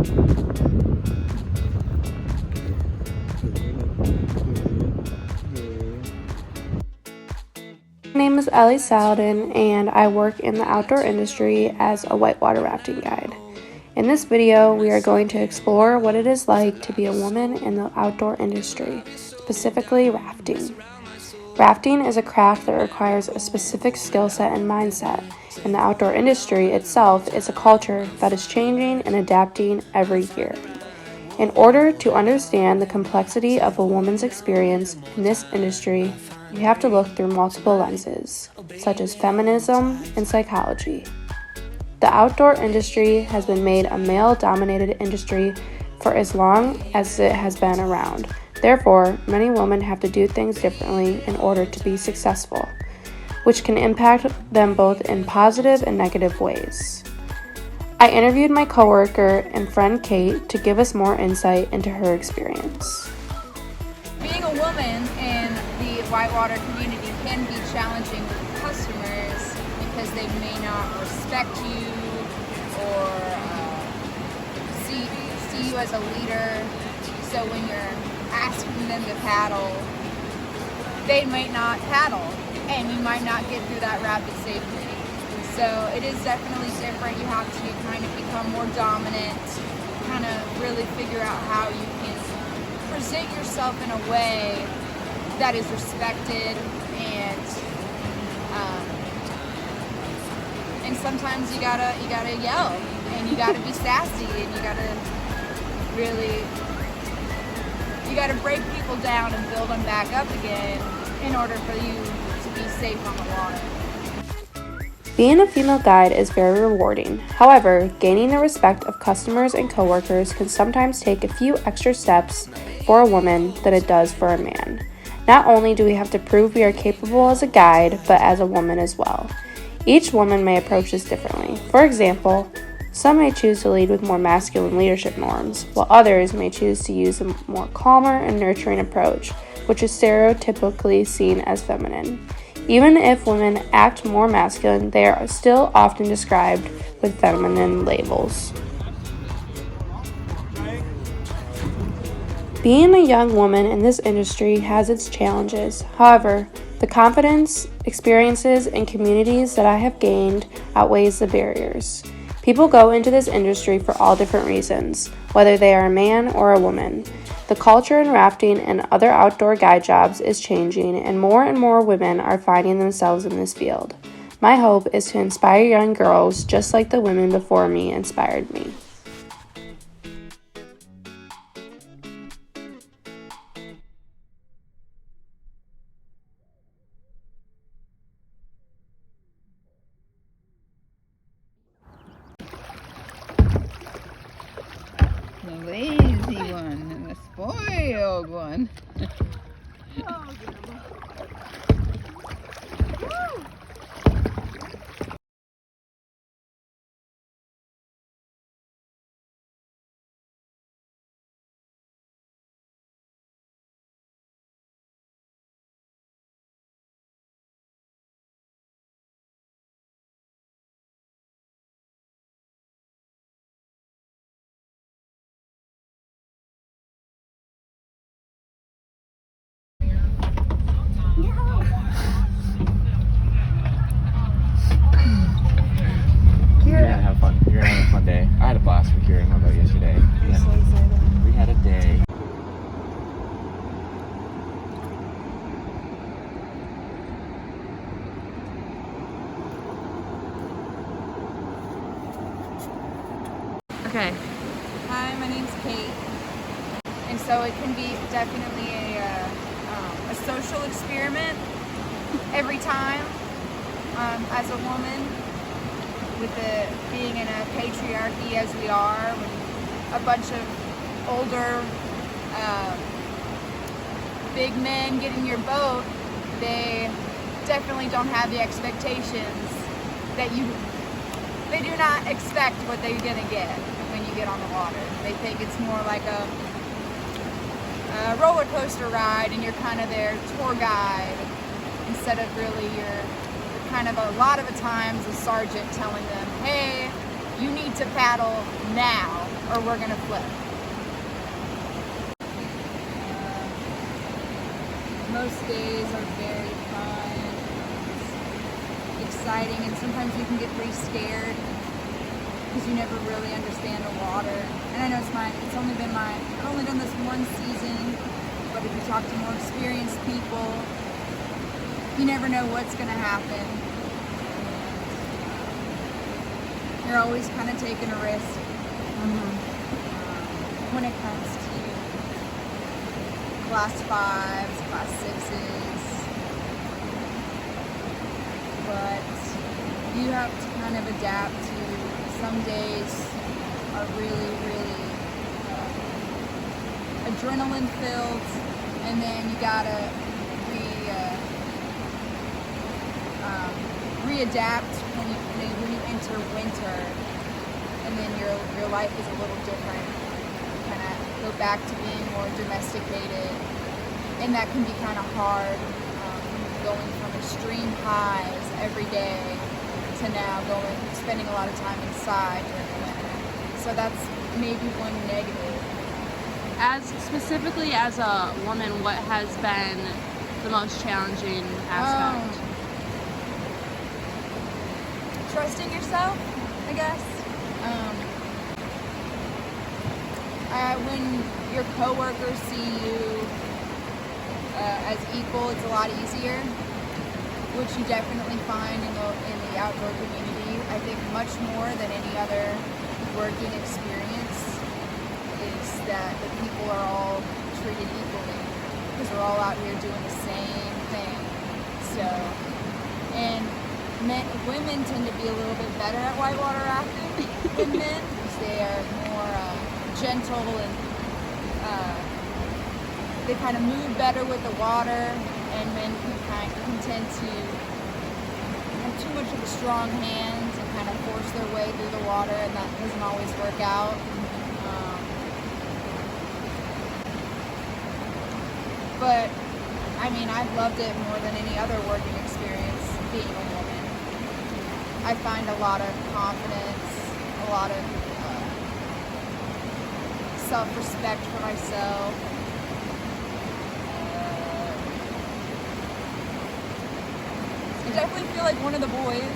My name is Ellie Saladin, and I work in the outdoor industry as a whitewater rafting guide. In this video, we are going to explore what it is like to be a woman in the outdoor industry, specifically rafting. Rafting is a craft that requires a specific skill set and mindset, and the outdoor industry itself is a culture that is changing and adapting every year. In order to understand the complexity of a woman's experience in this industry, you have to look through multiple lenses, such as feminism and psychology. The outdoor industry has been made a male-dominated industry for as long as it has been around. Therefore, many women have to do things differently in order to be successful, which can impact them both in positive and negative ways. I interviewed my coworker and friend Kate to give us more insight into her experience. Being a woman in the whitewater community can be challenging with customers because they may not respect you or see you as a leader. So when you're asking them to paddle, they might not paddle and you might not get through that rapid safely. So it is definitely different. You have to kind of become more dominant, kind of really figure out how you can present yourself in a way that is respected, and sometimes you gotta yell and you gotta be sassy and you gotta break people down and build them back up again in order for you to be safe on the water. Being a female guide is very rewarding. However, gaining the respect of customers and coworkers can sometimes take a few extra steps for a woman than it does for a man. Not only do we have to prove we are capable as a guide, but as a woman as well. Each woman may approach this differently. For example, some may choose to lead with more masculine leadership norms, while others may choose to use a more calmer and nurturing approach, which is stereotypically seen as feminine. Even if women act more masculine, they are still often described with feminine labels. Being a young woman in this industry has its challenges. However, the confidence, experiences, and communities that I have gained outweighs the barriers. People go into this industry for all different reasons, whether they are a man or a woman. The culture in rafting and other outdoor guide jobs is changing, and more women are finding themselves in this field. My hope is to inspire young girls just like the women before me inspired me. The lazy one and the spoiled one. You're gonna have fun. You're gonna have a fun day. I had a blast with Kieran. How about yesterday? We had a day. Okay. Hi, my name's Kate, and so it can be definitely a social experiment every time as a woman, with being in a patriarchy as we are, with a bunch of older big men getting your boat. They definitely don't have the expectations that they do not expect what they're gonna get when you get on the water. They think it's more like a roller coaster ride, and you're kind of their tour guide instead of really you're kind of a lot of the times a sergeant telling them, hey, you need to paddle now. or we're gonna flip. Most days are very fun, exciting, and sometimes you can get pretty scared because you never really understand the water. And I know it's only been I've only done this one season, but if you talk to more experienced people, you never know what's gonna happen. You're always kind of taking a risk when it comes to class 5s, class 6s, but you have to kind of adapt to some days are really, really adrenaline filled, and then you gotta readapt when you enter winter, and then your life is a little different. You kind of go back to being more domesticated, and that can be kind of hard, going from extreme highs every day to now spending a lot of time inside during the winter. So that's maybe one negative. Specifically as a woman, what has been the most challenging aspect? Trusting yourself, I guess. When your coworkers see you as equal, it's a lot easier, which you definitely find in the outdoor community. I think much more than any other working experience is that the people are all treated equally because we're all out here doing the same thing. So, and women tend to be a little bit better at whitewater rafting than men because they are more gentle, and they kind of move better with the water, and men can tend to have too much of a strong hand and kind of force their way through the water, and that doesn't always work out. But I mean, I've loved it more than any other working experience being a woman. I find a lot of confidence, a lot of self-respect for myself. I definitely feel like one of the boys.